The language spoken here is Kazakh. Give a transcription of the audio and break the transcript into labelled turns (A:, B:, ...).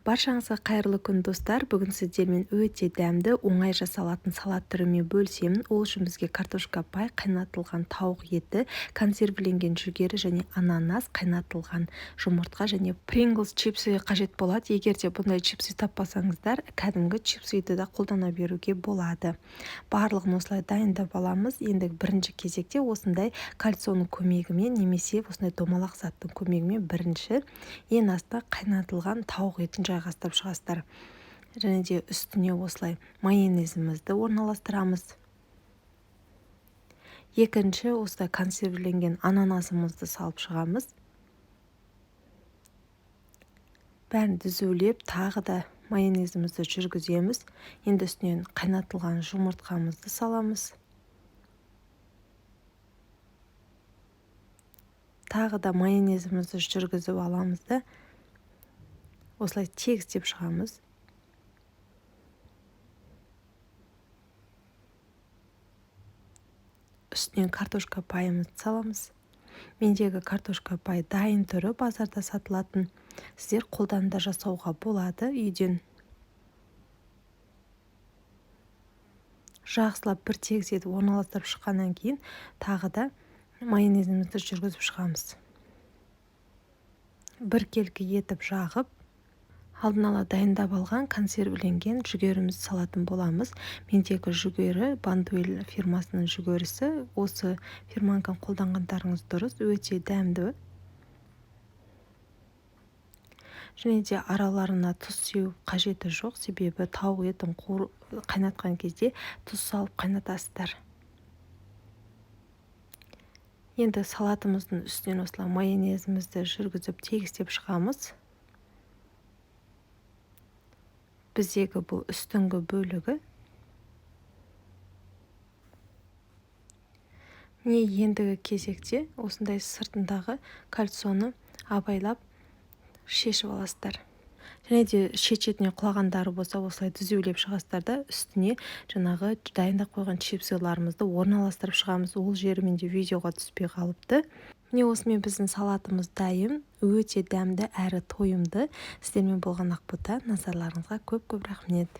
A: Баршаңызға қайырлы күн достар. Бүгін сіздермен өте дәмді, оңай жасалатын салат түрімен бөлісемін. Ол үшін бізге картошка пай, қайнатылған тауық еті, консервіленген жүгері және ананас, қайнатылған жұмыртқа және Pringles чипсы қажет болады. Егер де бұндай чипсы таппасаңыздар, кәдімгі чипсыды да қолдана беруге болады. Барлығын осылай дайындап аламыз. Енді бірінші кезекте осындай кальцияның көмегімен немесе осындай домалақ заттың көмегімен бірінші ең астына қайнатылған тауық етін жайғастырып шығасыздар. Және де үстіне осылай майонезімізді орналастырамыз. Екінші осылай консервіленген ананасымызды салып шығамыз. Бәрін дүзулеп, тағы да майонезімізді жүргіземіз. Енді үстінен қайнатылған жұмыртқамызды саламыз. Тағы да майонезімізді жүргізіп аламыз да осылай тегістеп шығамыз. Үстінен картошка пайымызды саламыз. Мендегі картошка пай дайын түрі базарда сатылатын. Сіздер қолдан да жасауға болады үйден. Жақсылап бір тегізіп орналастырып шыққаннан кейін тағы да майонезімізді жүргізіп шығамыз. Бір келкі етіп жағып, алдын ала дайындап алған консервіленген жүгерімізді салатын боламыз. Мендегі жүгері Бандуэль фирмасының жүгерісі. Осы фирманканы қолданғандарыңыз дұрыс, өте дәмді. Және де араларына тұз сеу қажеті жоқ, себебі тауық етін қайнатқан кезде тұз салып қайнатасыздар. Енді салатымыздың үстінен осылай майонезімізді жүргізіп тегістеп шығамыз. Біздегі бұл үстіңгі бөлігі. Міне ендігі кезекте осындай сыртындағы кальцияны абайлап шешіп аласыздар. Және де шет-шетіне құлағандары болса осылай түзеулеп шығасыздар да үстіне жаңағы дайындап қойған чипсыларымызды орналастырып шығамыз. Ол жерімен де видеоға түспей қалыпты. Міне осымен біздің салатымыз дайын, өте дәмді әрі тойымды. Сіздермен болған Ақбота, назарларыңызға көп рахмет.